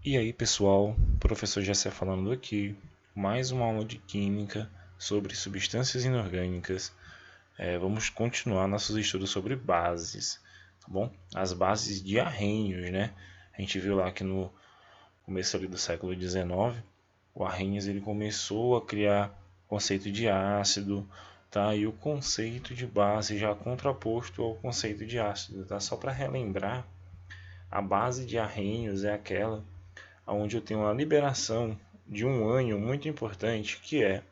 E aí pessoal, professor Jessé falando aqui, mais uma aula de Química sobre substâncias inorgânicas. Vamos continuar nossos estudos sobre bases, tá bom? As bases de Arrhenius, né? A gente viu lá que no começo ali do século XIX, o Arrhenius ele começou a criar o conceito de ácido, tá? E o conceito de base já contraposto ao conceito de ácido, tá? Só para relembrar, a base de Arrhenius é aquela onde eu tenho a liberação de um ânion muito importante, que é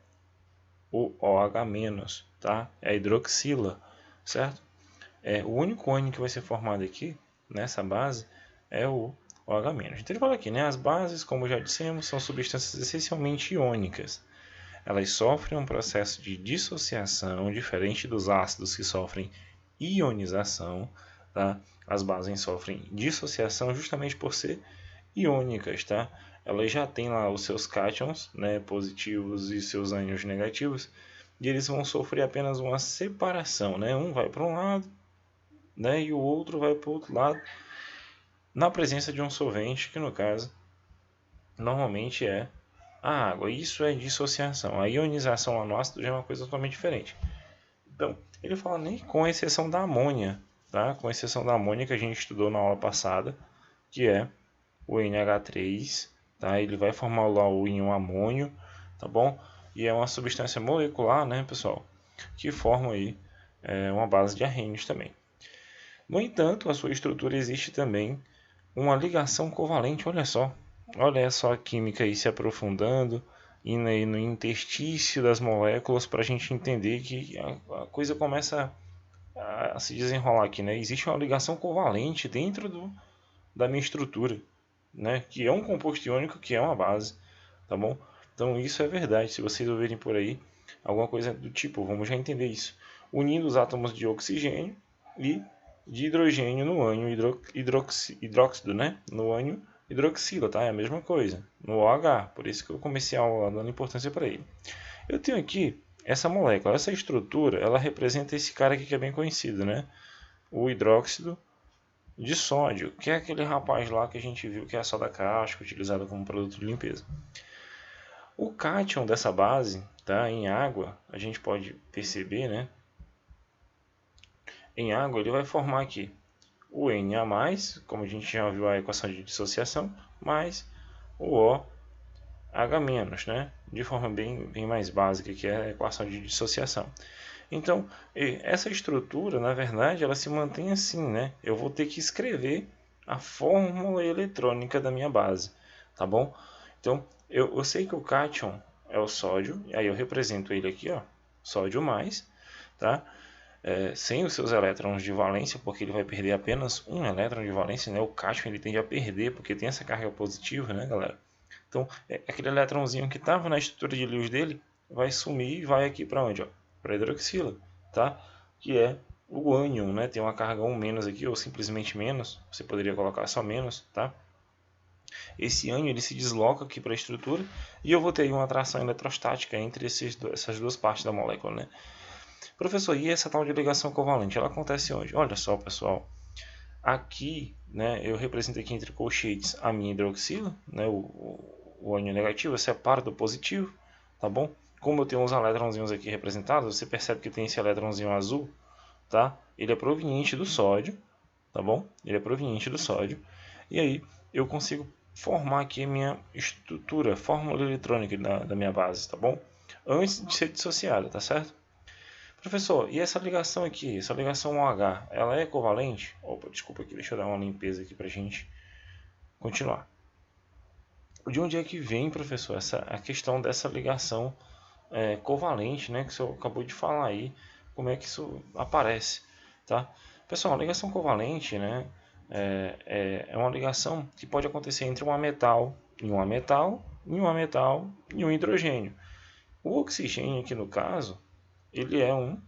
o OH-, tá? É a hidroxila, certo? O único ânion que vai ser formado aqui, nessa base, é o OH-. Então ele fala aqui, né? As bases, como já dissemos, são substâncias essencialmente iônicas. Elas sofrem um processo de dissociação diferente dos ácidos que sofrem ionização, tá? As bases sofrem dissociação justamente por ser iônicas, tá? Elas já têm lá os seus cátions, né, positivos e seus ânions negativos, e eles vão sofrer apenas uma separação, né? Um vai para um lado, né, e o outro vai para o outro lado, na presença de um solvente, que no caso normalmente é a água. Isso é dissociação. A ionização lá no ácido já é uma coisa totalmente diferente. Então, ele fala nem com exceção da amônia, tá? Com exceção da amônia que a gente estudou na aula passada, que é o NH3, tá? Ele vai formar lá o íon amônio, tá bom? E é uma substância molecular, né, pessoal, que forma aí uma base de arrênios também. No entanto, a sua estrutura existe também uma ligação covalente, olha só a química aí se aprofundando, indo aí no interstício das moléculas para a gente entender que a coisa começa a se desenrolar aqui, né? Existe uma ligação covalente dentro da minha estrutura, né? Que é um composto iônico, que é uma base, tá bom? Então isso é verdade. Se vocês ouvirem por aí alguma coisa do tipo, vamos já entender isso. Unindo os átomos de oxigênio e de hidrogênio no ânion hidróxido, né? No ânion hidroxila, tá? É a mesma coisa. No OH, por isso que eu comecei a aula dando importância para ele. Eu tenho aqui essa molécula, essa estrutura, ela representa esse cara aqui que é bem conhecido, né? O hidróxido de sódio, que é aquele rapaz lá que a gente viu que é a soda cáustica utilizada como produto de limpeza. O cátion dessa base, tá, em água, a gente pode perceber, né? Em água ele vai formar aqui o Na+, como a gente já viu a equação de dissociação, mais o OH-, né? De forma bem mais básica, que é a equação de dissociação. Então, essa estrutura, na verdade, ela se mantém assim, né? Eu vou ter que escrever a fórmula eletrônica da minha base, tá bom? Então, eu sei que o cátion é o sódio, e aí eu represento ele aqui, ó, sódio mais, tá? Sem os seus elétrons de valência, porque ele vai perder apenas um elétron de valência, né? O cátion ele tende a perder, porque tem essa carga positiva, né, galera? Então, aquele elétronzinho que estava na estrutura de Lewis dele vai sumir e vai aqui para onde? Para a hidroxila, tá? Que é o ânion, né? Tem uma carga 1- aqui, ou simplesmente menos. Você poderia colocar só menos, tá? Esse ânion ele se desloca aqui para a estrutura e eu vou ter uma atração eletrostática entre essas duas partes da molécula, né? Professor, e essa tal de ligação covalente, ela acontece onde? Olha só, pessoal. Aqui, né, eu represento aqui entre colchetes a minha hidroxila, né, o ânion negativo, eu separo do positivo, tá bom? Como eu tenho uns elétronzinhos aqui representados, você percebe que tem esse elétronzinho azul, tá? Ele é proveniente do sódio, tá bom? Ele é proveniente do sódio. E aí eu consigo formar aqui a minha estrutura, fórmula eletrônica da minha base, tá bom? Antes de ser dissociada, tá certo? Professor, e essa ligação aqui, essa ligação OH, ela é covalente? Opa, desculpa aqui, deixa eu dar uma limpeza aqui pra gente continuar. De onde é que vem, professor, a questão dessa ligação covalente, né, que o senhor acabou de falar aí, como é que isso aparece, tá? Pessoal, a ligação covalente, né, é uma ligação que pode acontecer entre um metal e um metal, e um metal e um hidrogênio. O oxigênio aqui no caso, ele é um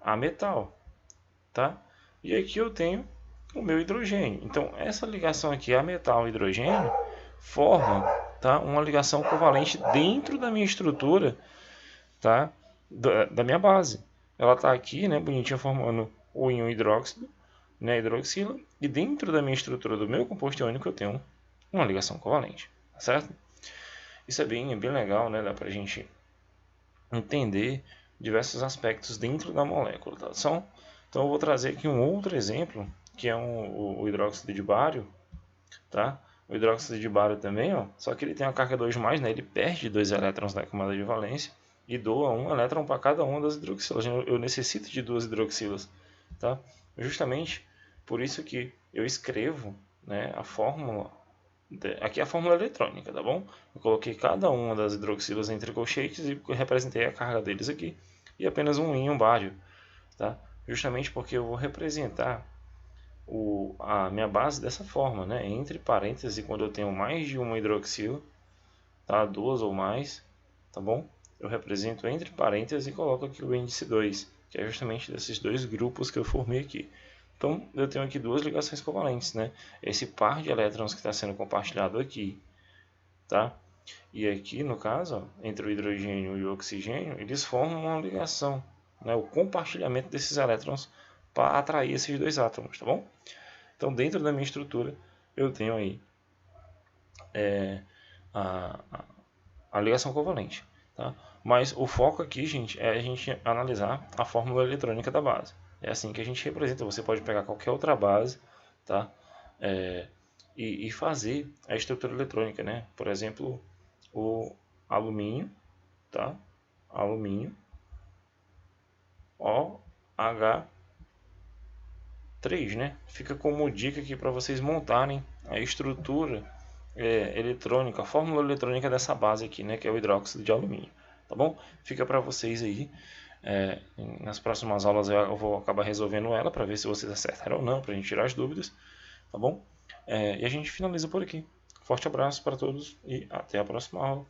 ametal, tá? E aqui eu tenho o meu hidrogênio. Então, essa ligação aqui, a metal e hidrogênio, forma, tá, uma ligação covalente dentro da minha estrutura, tá, da minha base. Ela está aqui, né, bonitinha, formando o íon hidróxido, né, hidroxila, e dentro da minha estrutura do meu composto iônico eu tenho uma ligação covalente, tá certo? Isso é bem legal, né? Dá pra gente entender diversos aspectos dentro da molécula, tá? Então eu vou trazer aqui um outro exemplo, que é o hidróxido de bário, tá? O hidróxido de bário também, ó, só que ele tem uma carga 2+, né? Ele perde 2 elétrons na camada de valência e doa 1 elétron para cada uma das hidroxilas. Eu necessito de 2 hidroxilas, tá? Justamente por isso que eu escrevo, né, a fórmula. Aqui é a fórmula eletrônica, tá bom? Eu coloquei cada uma das hidroxilas entre colchetes e representei a carga deles aqui. E apenas um íon bário, tá? Justamente porque eu vou representar a minha base dessa forma, né? Entre parênteses, quando eu tenho mais de uma hidroxila, tá? 2 ou mais, tá bom? Eu represento entre parênteses e coloco aqui o índice 2, que é justamente desses dois grupos que eu formei aqui. Então, eu tenho aqui duas ligações covalentes, né? Esse par de elétrons que está sendo compartilhado aqui, tá? E aqui, no caso, ó, entre o hidrogênio e o oxigênio, eles formam uma ligação, né? O compartilhamento desses elétrons para atrair esses dois átomos, tá bom? Então, dentro da minha estrutura, eu tenho aí a, a ligação covalente, tá? Mas o foco aqui, gente, é a gente analisar a fórmula eletrônica da base. É assim que a gente representa. Você pode pegar qualquer outra base, tá? E fazer a estrutura eletrônica, né? Por exemplo, o alumínio, tá? Alumínio, OH3, né? Fica como dica aqui para vocês montarem a estrutura eletrônica, a fórmula eletrônica dessa base aqui, né? Que é o hidróxido de alumínio, tá bom? Fica para vocês aí. Nas próximas aulas eu vou acabar resolvendo ela para ver se vocês acertaram ou não, para a gente tirar as dúvidas, tá bom? E a gente finaliza por aqui. Forte abraço para todos e até a próxima aula.